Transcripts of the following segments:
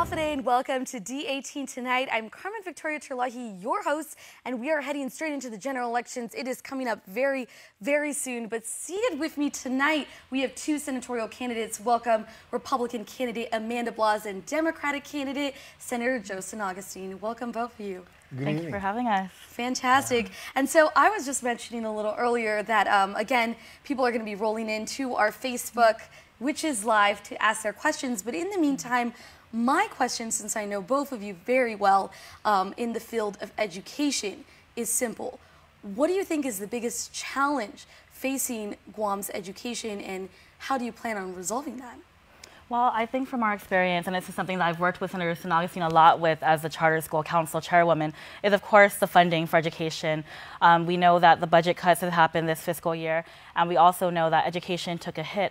Hafide, welcome to D18 Tonight. I'm Carmen Victoria Terlahi, your host, and we are heading straight into the general elections. It is coming up very, very soon, but seated with me tonight, we have two senatorial candidates. Welcome Republican candidate Amanda Blas and Democratic candidate Senator Joseph Agustin. Welcome both of you. Thank you for having us. Fantastic. And so I was just mentioning a little earlier that, again, people are going to be rolling into our Facebook, which is live, to ask their questions. But in the meantime, my question, since I know both of you very well in the field of education, is simple. What do you think is the biggest challenge facing Guam's education, and how do you plan on resolving that? Well, I think from our experience, and this is something that I've worked with Senator Agustin a lot with as the Charter School Council Chairwoman, is of course the funding for education. We know that the budget cuts have happened this fiscal year, and we also know that education took a hit.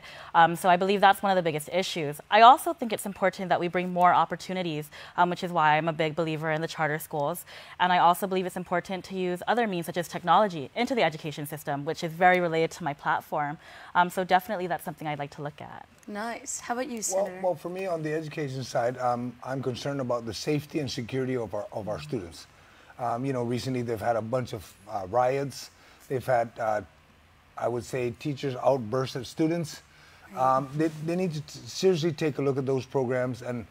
So I believe that's one of the biggest issues. I also think it's important that we bring more opportunities, which is why I'm a big believer in the charter schools. And I also believe it's important to use other means such as technology into the education system, which is very related to my platform. So definitely that's something I'd like to look at. Nice. How about you, Senator? Well, for me, on the education side, I'm concerned about the safety and security of our students. You know, recently they've had a bunch of riots. They've had, I would say, teachers outburst at students. They need to seriously take a look at those programs. And,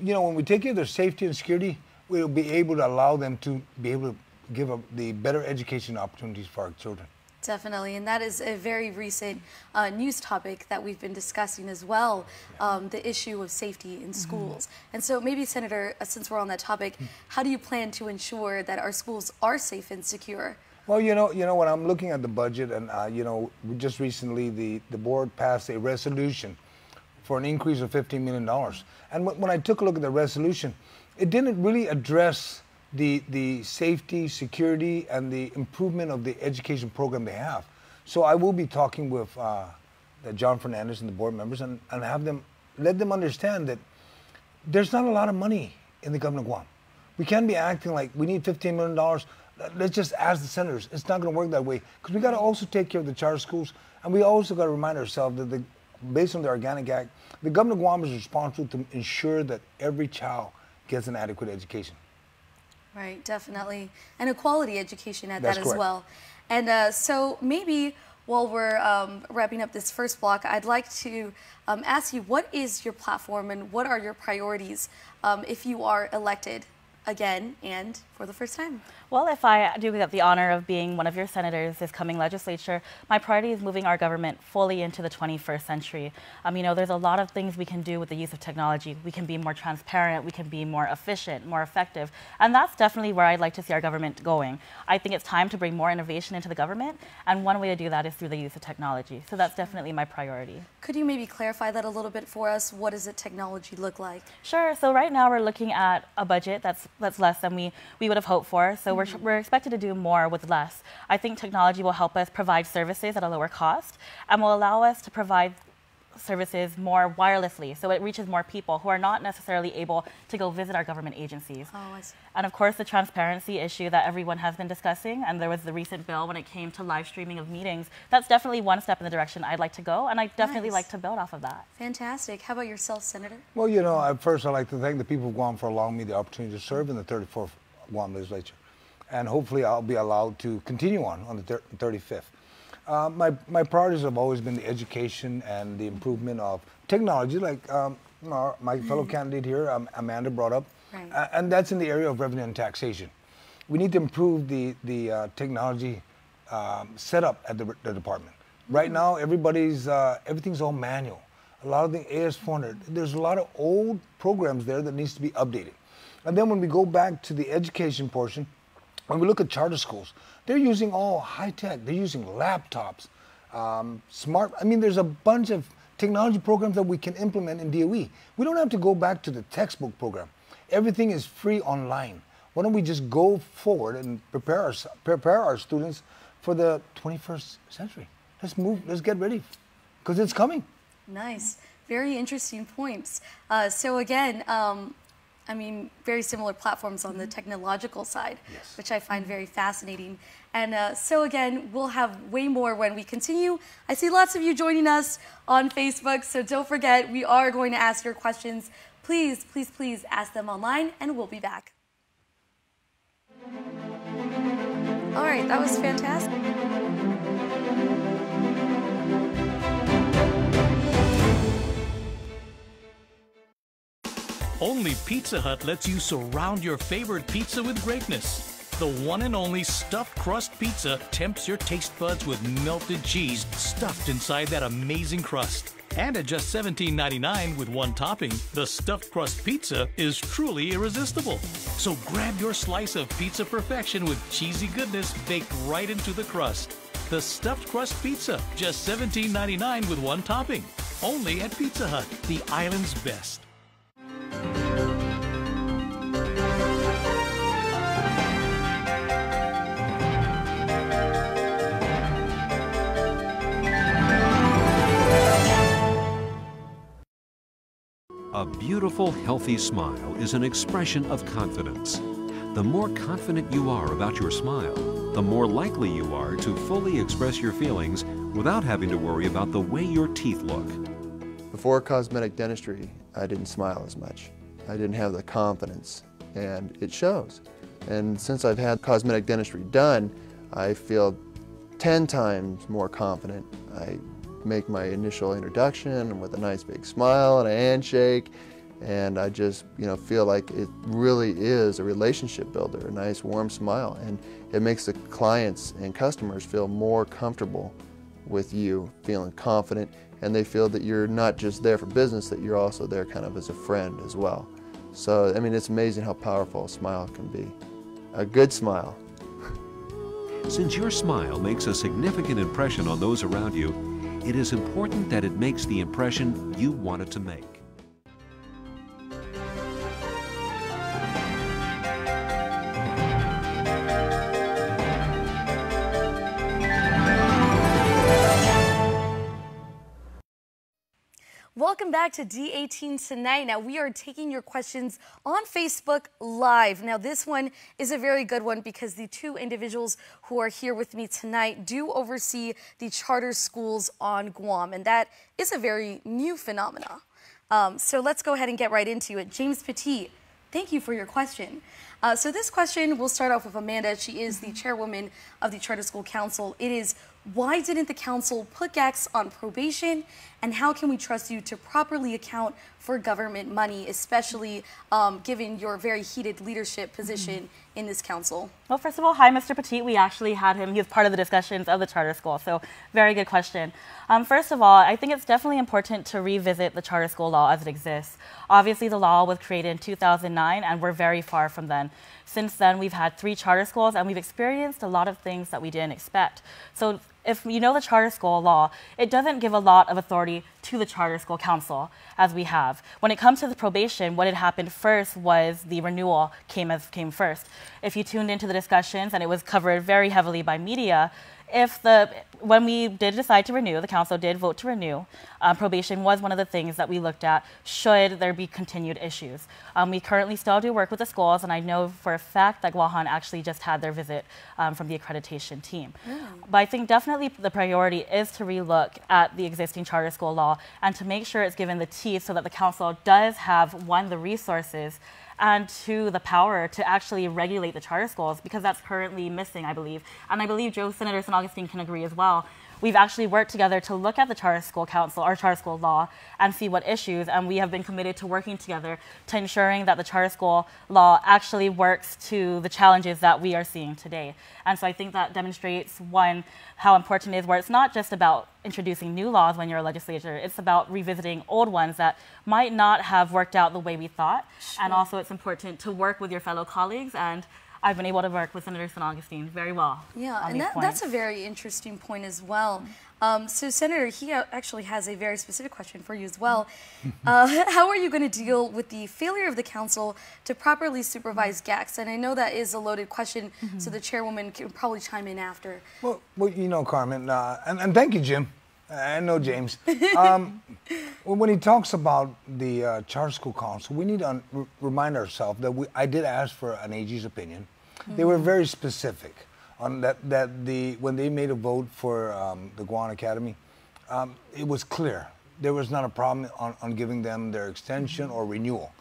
you know, when we take care of their safety and security, we'll be able to allow them to be able to give the better education opportunities for our children. Definitely, and that is a very recent news topic that we've been discussing as well, the issue of safety in schools. And so maybe, Senator, since we're on that topic, how do you plan to ensure that our schools are safe and secure? Well, you know, when I'm looking at the budget, and you know, just recently the board passed a resolution for an increase of $15 million. And when I took a look at the resolution, it didn't really address the safety, security, and the improvement of the education program they have. So I will be talking with John Fernandez and the board members and let them understand that there's not a lot of money in the government of Guam. We can't be acting like we need $15 million. Let's just ask the senators. It's not going to work that way, because we got to also take care of the charter schools, and we also got to remind ourselves that based on the Organic Act, the government of Guam is responsible to ensure that every child gets an adequate education. Right, definitely. And a quality education at That's that correct. as well. And so maybe while we're wrapping up this first block, I'd like to ask you, what is your platform and what are your priorities if you are elected again and for the first time? Well, if I do get the honor of being one of your senators this coming legislature, my priority is moving our government fully into the 21st century. You know, there's a lot of things we can do with the use of technology. We can be more transparent, we can be more efficient, more effective, and that's definitely where I'd like to see our government going. I think it's time to bring more innovation into the government, and one way to do that is through the use of technology. So that's definitely my priority. Could you maybe clarify that a little bit for us? What does the technology look like? Sure. So right now we're looking at a budget that's less than we would have hoped for. So we're expected to do more with less. I think technology will help us provide services at a lower cost and will allow us to provide services more wirelessly, so it reaches more people who are not necessarily able to go visit our government agencies. Oh, I see. And of course, the transparency issue that everyone has been discussing, and there was the recent bill when it came to live streaming of meetings. That's definitely one step in the direction I'd like to go, and I definitely like to build off of that. Fantastic. How about yourself, Senator? Well, you know, first I'd like to thank the people of Guam for allowing me the opportunity to serve in the 34th Guam legislature. And hopefully I'll be allowed to continue on the 35th. My priorities have always been the education and the improvement of technology, like my fellow candidate here, Amanda, brought up. Right. And that's in the area of revenue and taxation. We need to improve the technology setup at the department. Right now, everything's all manual. A lot of the AS400, there's a lot of old programs there that needs to be updated. And then when we go back to the education portion, when we look at charter schools, they're using all high tech. They're using laptops, I mean, there's a bunch of technology programs that we can implement in DOE. We don't have to go back to the textbook program. Everything is free online. Why don't we just go forward and prepare our students for the 21st century? Let's get ready, because it's coming. Nice. Very interesting points. So again, I mean, very similar platforms on the technological side, Yes. which I find very fascinating. And so again, we'll have way more when we continue. I see lots of you joining us on Facebook, so don't forget, we are going to ask your questions please, please, please ask them online, and we'll be back. All right, that was fantastic. Only Pizza Hut lets you surround your favorite pizza with greatness. The one and only stuffed crust pizza tempts your taste buds with melted cheese stuffed inside that amazing crust. And at just $17.99 with one topping, the stuffed crust pizza is truly irresistible. So grab your slice of pizza perfection with cheesy goodness baked right into the crust. The stuffed crust pizza, just $17.99 with one topping. Only at Pizza Hut, the island's best. A beautiful, healthy smile is an expression of confidence. The more confident you are about your smile, the more likely you are to fully express your feelings without having to worry about the way your teeth look. Before cosmetic dentistry, I didn't smile as much. I didn't have the confidence, and it shows. And since I've had cosmetic dentistry done, I feel 10 times more confident. I make my initial introduction with a nice big smile and a handshake, and I just feel like it really is a relationship builder, a nice warm smile, and it makes the clients and customers feel more comfortable with you, feeling confident, and they feel that you're not just there for business, that you're also there kind of as a friend as well. So I mean, it's amazing how powerful a smile can be. A good smile. Since your smile makes a significant impression on those around you, it is important that it makes the impression you want it to make. Welcome back to D18 Tonight. Now, we are taking your questions on Facebook Live. Now, this one is a very good one because the two individuals who are here with me tonight do oversee the charter schools on Guam, and that is a very new phenomena. So let's go ahead and get right into it. James Petit, thank you for your question. So this question, we'll start off with Amanda. She is the chairwoman of the Charter School Council. It is, why didn't the council put GACs on probation, and how can we trust you to properly account for government money, especially given your very heated leadership position in this council? Well, first of all, hi, Mr. Petit. We actually had him. He was part of the discussions of the charter school, so very good question. First of all, I think it's definitely important to revisit the charter school law as it exists. Obviously, the law was created in 2009, and we're very far from then. Since then, we've had 3 charter schools, and we've experienced a lot of things that we didn't expect. So if you know the charter school law, it doesn't give a lot of authority to the charter school council as we have. When it comes to the probation, what had happened first was the renewal came first. If you tuned into the discussions, and it was covered very heavily by media, when we did decide to renew, the council did vote to renew, probation was one of the things that we looked at should there be continued issues. We currently still do work with the schools, and I know for a fact that Guahan actually just had their visit from the accreditation team. But I think definitely the priority is to relook at the existing charter school law and to make sure it's given the teeth so that the council does have, 1, the resources, and 2, the power to actually regulate the charter schools, because that's currently missing, I believe. And I believe Senator St. Augustine can agree as well. We've actually worked together to look at the charter school council, or charter school law, and see what issues, and we have been committed to working together to ensuring that the charter school law actually works to the challenges that we are seeing today. And so I think that demonstrates, 1, how important it is, where it's not just about introducing new laws when you're a legislator, it's about revisiting old ones that might not have worked out the way we thought. Sure. And also it's important to work with your fellow colleagues, and I've been able to work with Senator St. Augustine very well. Yeah, and that's a very interesting point as well. So Senator, he actually has a very specific question for you as well. How are you going to deal with the failure of the council to properly supervise GACs? And I know that is a loaded question, so the chairwoman can probably chime in after. Well, you know, Carmen, and thank you, Jim. I know James. When he talks about the charter school council, we need to remind ourselves that I did ask for an AG's opinion. They were very specific on when they made a vote for the Guam Academy, it was clear there was not a problem on giving them their extension or renewal.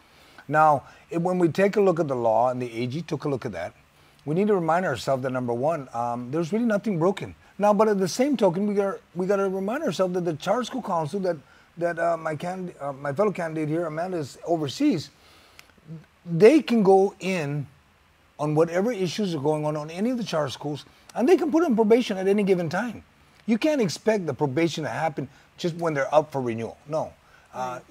Now, when we take a look at the law, and the AG took a look at that, we need to remind ourselves that, number one, there's really nothing broken. Now, but at the same token, we got to remind ourselves that the Charter School Council that my fellow candidate here, Amanda, oversees, they can go in on whatever issues are going on any of the charter schools, and they can put on probation at any given time. You can't expect the probation to happen just when they're up for renewal. No.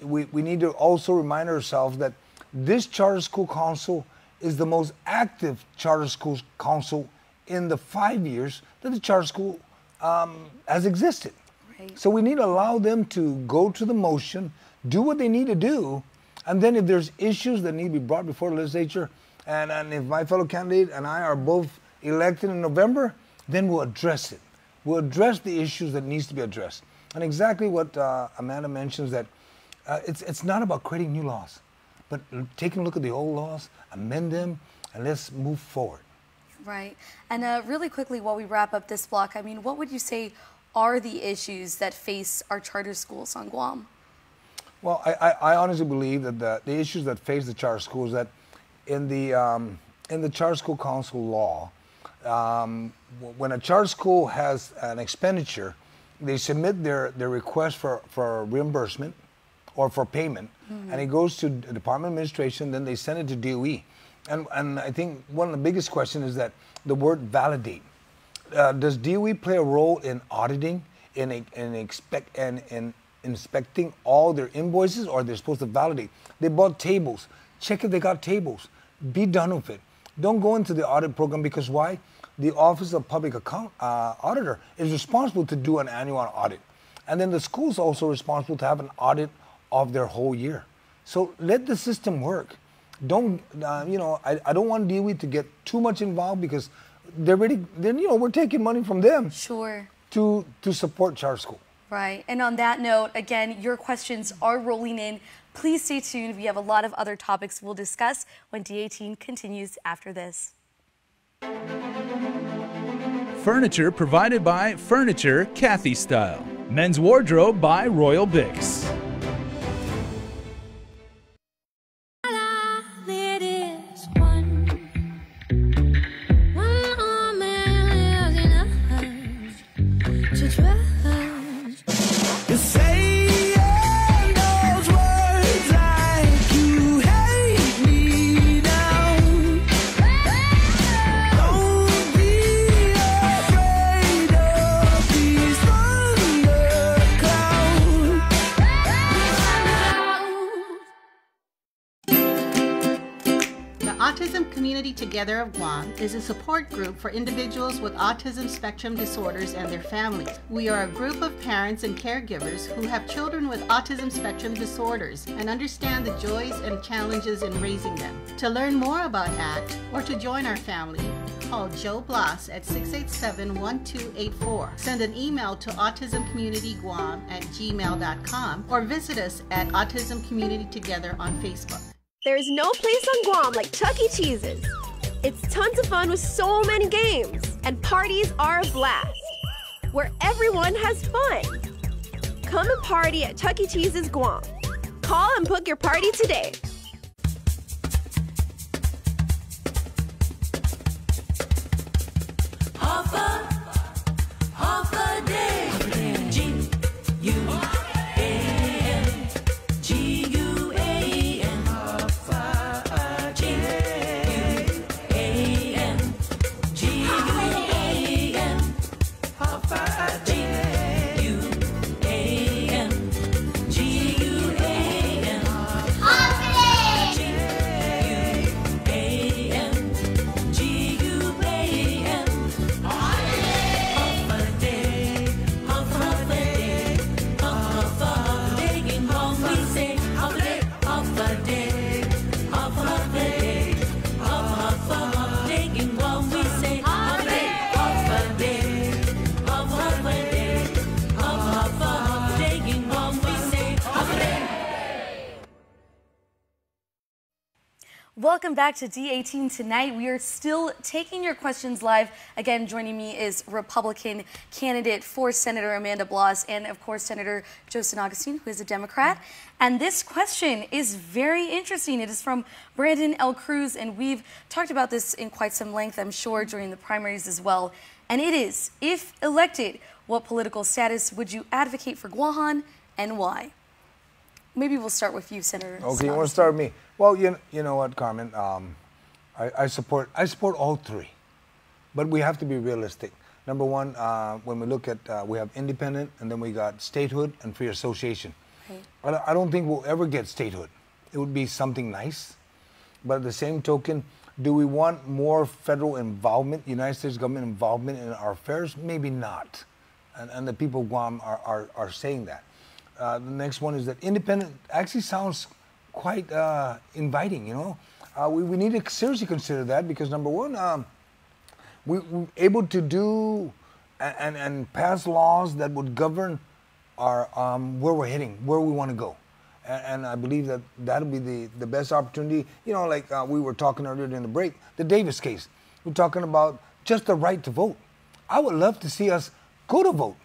We need to also remind ourselves that this Charter School Council is the most active Charter School Council in the 5 years that the Charter School has existed. Right. So we need to allow them to go to the motion, do what they need to do, and then if there's issues that need to be brought before the legislature, and if my fellow candidate and I are both elected in November, then we'll address it. We'll address the issues that needs to be addressed. And exactly what Amanda mentions, that it's not about creating new laws, but taking a look at the old laws, amend them, and let's move forward. Right. And really quickly, while we wrap up this block, I mean, what would you say are the issues that face our charter schools on Guam? Well, I honestly believe that the issues that face the charter schools, that in the Charter School Council law, when a charter school has an expenditure, they submit their request for reimbursement or for payment, and it goes to the Department of Administration, then they send it to DOE. And I think one of the biggest questions is that the word validate. Does DOE play a role in auditing, in inspecting all their invoices, or they're supposed to validate? They bought tables. Check if they got tables. Be done with it. Don't go into the audit program, because why? The Office of Public Account Auditor is responsible to do an annual audit. And then the school's also responsible to have an audit of their whole year. So let the system work. Don't, I don't want DOE to get too much involved, because we're taking money from them. Sure. To support charter school. Right. And on that note, again, your questions are rolling in. Please stay tuned. We have a lot of other topics we'll discuss when D18 continues after this. Furniture provided by Furniture Kathy Style. Men's wardrobe by Royal Bix. Autism Community Together of Guam is a support group for individuals with autism spectrum disorders and their families. We are a group of parents and caregivers who have children with autism spectrum disorders and understand the joys and challenges in raising them. To learn more about ACT or to join our family, call Joe Blas at 687-1284. Send an email to autismcommunityguam@gmail.com or visit us at Autism Community Together on Facebook. There's no place on Guam like Chuck E. Cheese's. It's tons of fun with so many games, and parties are a blast, where everyone has fun. Come and party at Chuck E. Cheese's Guam. Call and book your party today. How Welcome back to D18 Tonight. We are still taking your questions live. Again, joining me is Republican candidate for Senator Amanda Blas and, of course, Senator Agustin, who is a Democrat. And this question is very interesting. It is from Brandon L. Cruz, and we've talked about this in quite some length, I'm sure, during the primaries as well. And it is, if elected, what political status would you advocate for Guam and why? Maybe we'll start with you, Senator. Okay, you want to start with me? Well, you know what, Carmen? I support all three, but we have to be realistic. Number one, when we look at, we have independent, and then we got statehood and free association. Right. I don't think we'll ever get statehood. It would be something nice, but at the same token, do we want more federal involvement, United States government involvement in our affairs? Maybe not, and the people of Guam are saying that. The next one is that independent actually sounds quite inviting, you know. We need to seriously consider that because, number one, we're able to do and pass laws that would govern our where we're heading, where we want to go. And I believe that that'll be the best opportunity. You know, like we were talking earlier in the break, the Davis case. We're talking about just the right to vote. I would love to see us go to vote.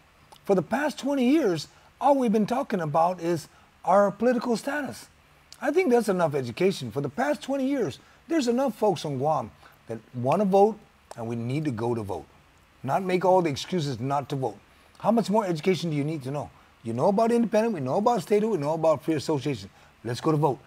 For the past 20 years, all we've been talking about is our political status. I think that's enough education. For the past 20 years, there's enough folks on Guam that want to vote, and we need to go to vote. Not make all the excuses not to vote. How much more education do you need to know? You know about independent, we know about statehood, we know about free association. Let's go to vote.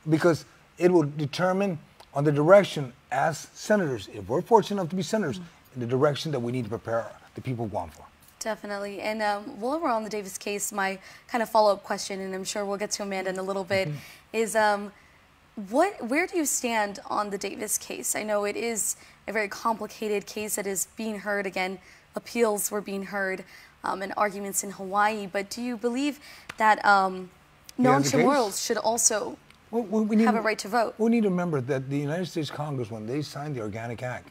Because it will determine on the direction as senators, if we're fortunate enough to be senators, in the direction that we need to prepare the people of Guam for. Definitely. And while we're on the Davis case, my kind of follow-up question, and I'm sure we'll get to Amanda in a little bit, is where do you stand on the Davis case? I know it is a very complicated case that is being heard. Again, appeals were being heard and arguments in Hawaii. But do you believe that non-Chamorros should also have a right to vote? We need to remember that the United States Congress, when they signed the Organic Act,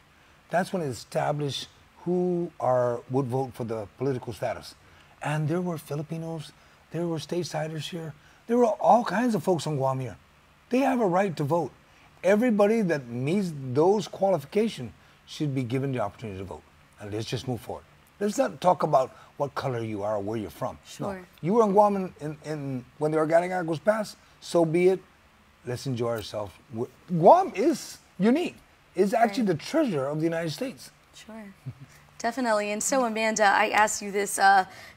that's when it established who would vote for the political status. And there were Filipinos, there were stateside here, there were all kinds of folks on Guam here. They have a right to vote. Everybody that meets those qualifications should be given the opportunity to vote. And let's just move forward. Let's not talk about what color you are or where you're from. Sure. No. You were in Guam when the Organic Act was passed, so be it. Let's enjoy ourselves. Guam is unique. It's actually the treasure of the United States. Sure. Definitely. And so, Amanda, I asked you this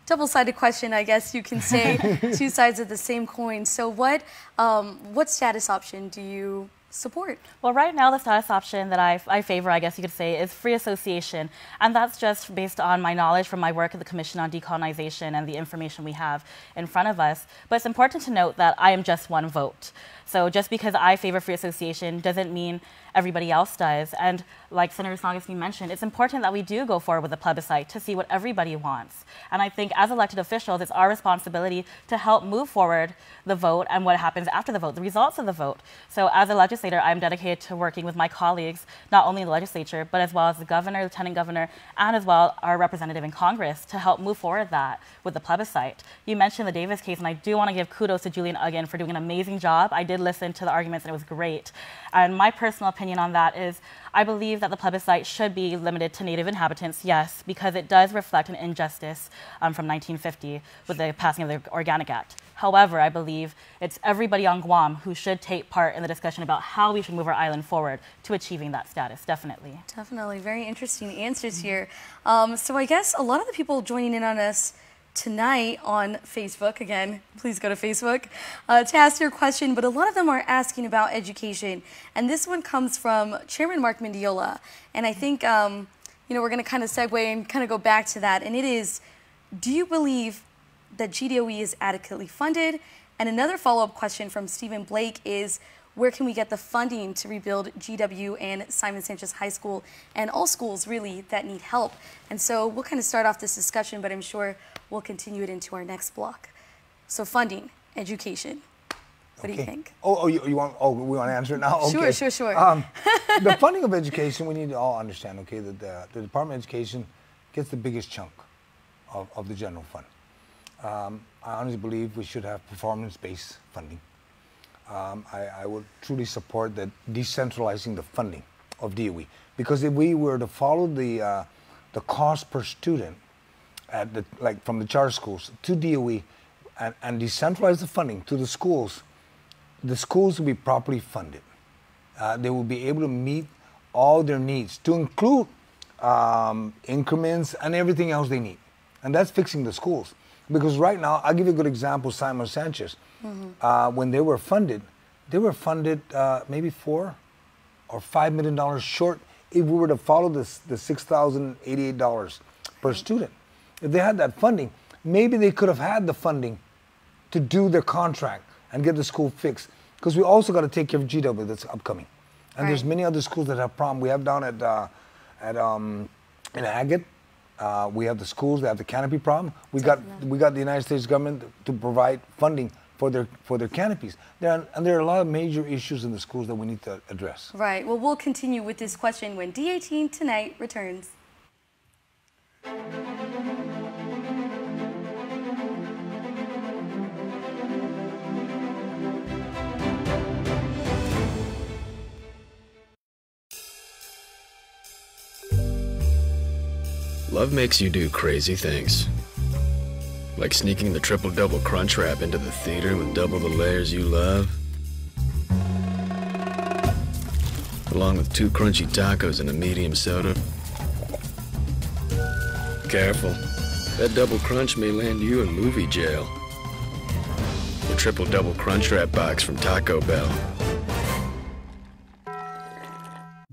double-sided question, I guess you can say, two sides of the same coin. So what status option do you support? Well, right now the status option that I favor, I guess you could say, is free association. And that's just based on my knowledge from my work at the Commission on Decolonization and the information we have in front of us. But it's important to note that I am just one vote. So just because I favor free association doesn't mean everybody else does. And like Senator Agustin mentioned, it's important that we do go forward with a plebiscite to see what everybody wants. And I think as elected officials, it's our responsibility to help move forward the vote and what happens after the vote, the results of the vote. So as a legislator, I'm dedicated to working with my colleagues, not only in the legislature, but as well as the governor, lieutenant governor, and as well our representative in Congress to help move forward that with the plebiscite. You mentioned the Davis case, and I do want to give kudos to Julian Uggan for doing an amazing job. I did listen to the arguments, and it was great. And my personal opinion on that is I believe that the plebiscite should be limited to Native inhabitants, yes, because it does reflect an injustice from 1950 with the passing of the Organic Act. However, I believe it's everybody on Guam who should take part in the discussion about how we should move our island forward to achieving that status, definitely. Definitely. Very interesting answers here. So I guess a lot of the people joining in on us tonight on Facebook, again, please go to Facebook, to ask your question, but a lot of them are asking about education. And this one comes from Chairman Mark Mendiola. And I think, you know, we're going to kind of segue and kind of go back to that. And it is, do you believe that GDOE is adequately funded? And another follow-up question from Stephen Blake is, where can we get the funding to rebuild GW and Simon Sanchez High School and all schools really that need help? And so we'll kind of start off this discussion, but I'm sure we'll continue it into our next block. So funding, education. What do you think? We want to answer it now? Okay. Sure. The funding of education, we need to all understand, okay, that the Department of Education gets the biggest chunk of the general fund. I honestly believe we should have performance-based funding. I would truly support that decentralizing the funding of DOE. Because if we were to follow the cost per student at like from the charter schools to DOE and decentralize the funding to the schools will be properly funded. They will be able to meet all their needs, to include increments and everything else they need. And that's fixing the schools. Because right now, I'll give you a good example, Simon Sanchez. When they were funded maybe $4 or $5 million short if we were to follow the $6,088 per student. If they had that funding, maybe they could have had the funding to do their contract and get the school fixed. Because we also got to take care of GW that's upcoming. And there's many other schools that have problems. We have down in Agate, we have the schools that have the canopy problem. We got the United States government to provide funding for their canopies. And there are a lot of major issues in the schools that we need to address. Right. Well, we'll continue with this question when D18 Tonight returns. Love makes you do crazy things. Like sneaking the triple-double crunch wrap into the theater with double the layers you love. Along with 2 crunchy tacos and a medium soda. Careful, that double crunch may land you in movie jail. The triple-double crunch wrap box from Taco Bell.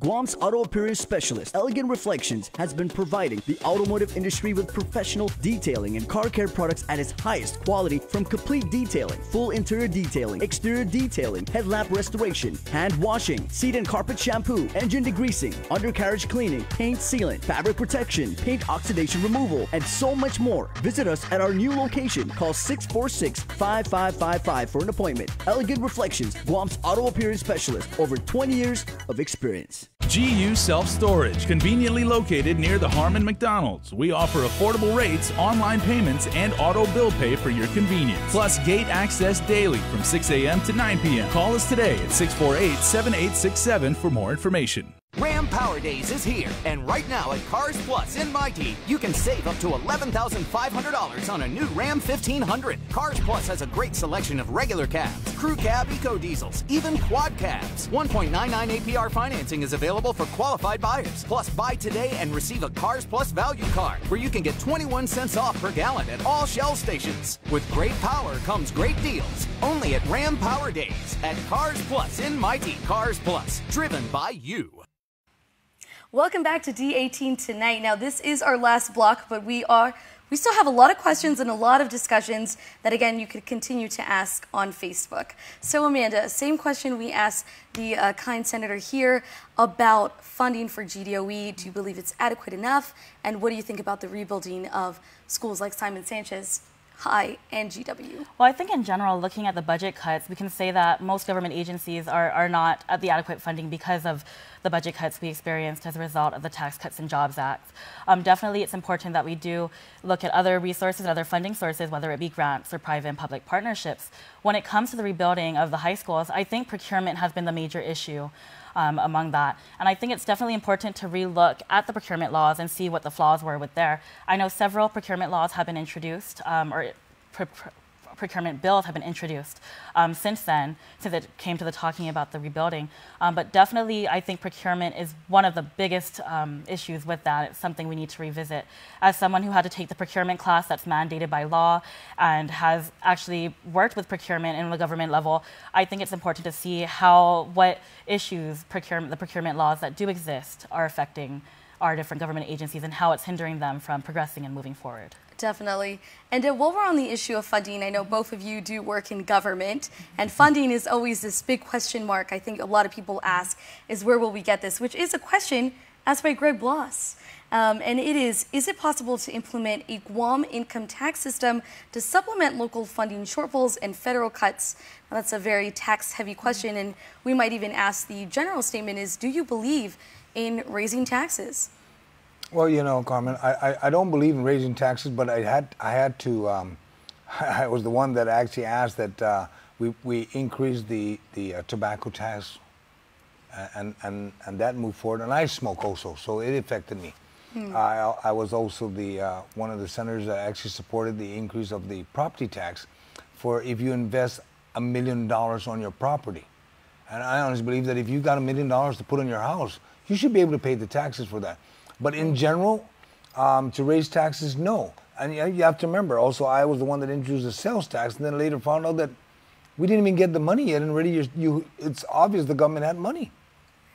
Guam's auto appearance specialist, Elegant Reflections, has been providing the automotive industry with professional detailing and car care products at its highest quality, from complete detailing, full interior detailing, exterior detailing, headlamp restoration, hand washing, seat and carpet shampoo, engine degreasing, undercarriage cleaning, paint sealant, fabric protection, paint oxidation removal, and so much more. Visit us at our new location. Call 646-5555 for an appointment. Elegant Reflections, Guam's auto appearance specialist, over 20 years of experience. GU Self-Storage, conveniently located near the Harmon McDonald's. We offer affordable rates, online payments, and auto bill pay for your convenience. Plus gate access daily from 6 a.m. to 9 p.m. Call us today at 648-7867 for more information. Ram Power Days is here, and right now at Cars Plus in Mighty, you can save up to $11,500 on a new Ram 1500. Cars Plus has a great selection of regular cabs, crew cab eco diesels, even quad cabs. 1.99 APR financing is available for qualified buyers. Plus, buy today and receive a Cars Plus value card, where you can get 21 cents off per gallon at all Shell stations. With great power comes great deals. Only at Ram Power Days at Cars Plus in Mighty. Cars Plus, driven by you. Welcome back to D18 Tonight. Now, this is our last block, but we still have a lot of questions and a lot of discussions that, again, you could continue to ask on Facebook. So, Amanda, same question we asked the kind senator here about funding for GDOE. Do you believe it's adequate enough? And what do you think about the rebuilding of schools like Simon Sanchez High and GW? Well, I think in general, looking at the budget cuts, we can say that most government agencies are not at the adequate funding because of the budget cuts we experienced as a result of the Tax Cuts and Jobs Act. Definitely, it's important that we do look at other resources, other funding sources, whether it be grants or private and public partnerships. When it comes to the rebuilding of the high schools, I think procurement has been the major issue among that. And I think it's definitely important to relook at the procurement laws and see what the flaws were with there. I know several procurement laws have been introduced, procurement bills have been introduced since then, since it came to the talking about the rebuilding. But definitely, I think procurement is one of the biggest issues with that. It's something we need to revisit. As someone who had to take the procurement class that's mandated by law and has actually worked with procurement in the government level, I think it's important to see what issues the procurement laws that do exist are affecting our different government agencies and how it's hindering them from progressing and moving forward. Definitely. And while we're on the issue of funding, I know both of you do work in government, and funding is always this big question mark. I think a lot of people ask is, where will we get this? Which is a question asked by Greg Blas. And it is it possible to implement a Guam income tax system to supplement local funding shortfalls and federal cuts? Now, that's a very tax-heavy question, and we might even ask the general statement is, do you believe in raising taxes? Well, you know, Carmen, I don't believe in raising taxes, but I had to. I was the one that actually asked that We increased the tobacco tax, and that moved forward. And I smoke also, so it affected me. I was also one of the senators that actually supported the increase of the property tax for if you invest $1 million on your property. And I honestly believe that if you got $1 million to put on your house, you should be able to pay the taxes for that. But in general, to raise taxes, no. And you have to remember, also, I was the one that introduced the sales tax, and then later found out that we didn't even get the money yet, and already it's obvious the government had money,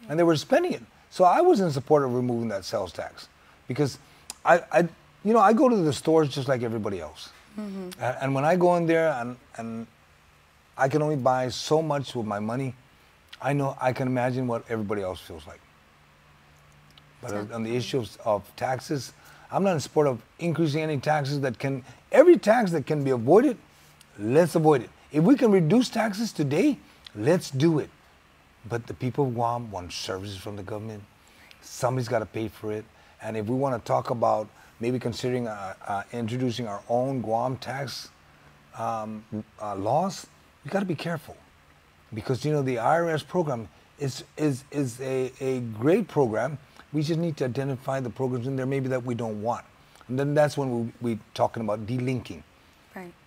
and they were spending it. So I was in support of removing that sales tax, because I go to the stores just like everybody else. And when I go in there and I can only buy so much with my money, I can imagine what everybody else feels like. But on the issue of taxes, I'm not in support of increasing any taxes every tax that can be avoided, let's avoid it. If we can reduce taxes today, let's do it. But the people of Guam want services from the government. Somebody's got to pay for it. And if we want to talk about maybe considering introducing our own Guam tax laws, we got to be careful. Because, the IRS program is a great program. We just need to identify the programs in there maybe that we don't want. And then that's when we're talking about delinking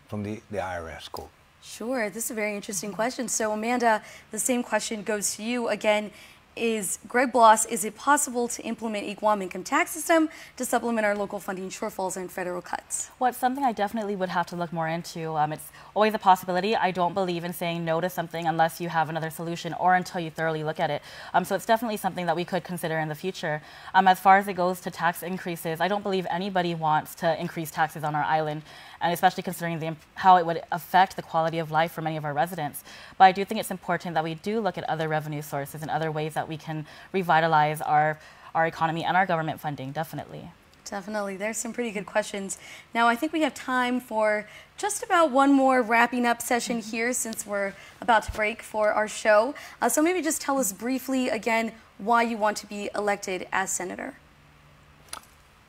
from the IRS code. Sure, this is a very interesting question. So Amanda, the same question goes to you again. Is Greg Blas, is it possible to implement a Guam income tax system to supplement our local funding shortfalls and federal cuts? Well, it's something I definitely would have to look more into. It's always a possibility. I don't believe in saying no to something unless you have another solution or until you thoroughly look at it. So it's definitely something that we could consider in the future. As far as it goes to tax increases, I don't believe anybody wants to increase taxes on our island, and especially considering how it would affect the quality of life for many of our residents. But I do think it's important that we do look at other revenue sources and other ways that we can revitalize our economy and our government funding, definitely. Definitely. There's some pretty good questions. Now, I think we have time for just about one more wrapping up session here since we're about to break for our show. So maybe just tell us briefly again why you want to be elected as senator.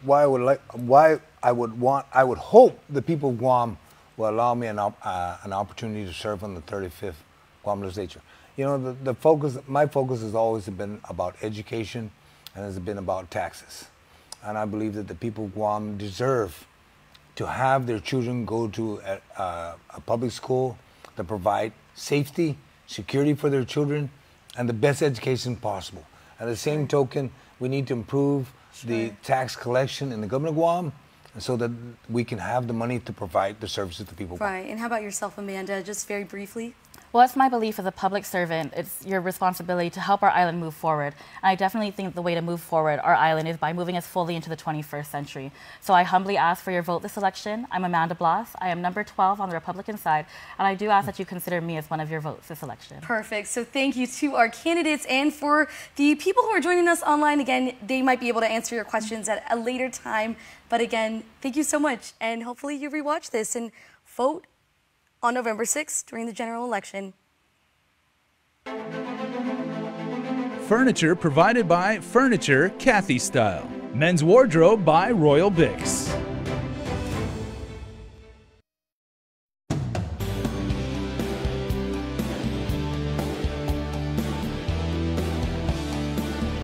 I would hope the people of Guam will allow me an opportunity to serve on the 35th Guam legislature. My focus has always been about education and has been about taxes. And I believe that the people of Guam deserve to have their children go to a public school that provide safety, security for their children, and the best education possible. At the same token, we need to improve the tax collection in the government of Guam so that we can have the money to provide the services to people. Right. And how about yourself, Amanda, just very briefly? Well, it's my belief as a public servant, it's your responsibility to help our island move forward. And I definitely think the way to move forward our island is by moving us fully into the 21st century. So I humbly ask for your vote this election. I'm Amanda Blas. I am number 12 on the Republican side. And I do ask that you consider me as one of your votes this election. Perfect. So thank you to our candidates, and for the people who are joining us online. Again, they might be able to answer your questions at a later time. But again, thank you so much. And hopefully you rewatch this and vote on November 6th during the general election. Furniture provided by Furniture Kathy Style. Men's wardrobe by Royal Bix.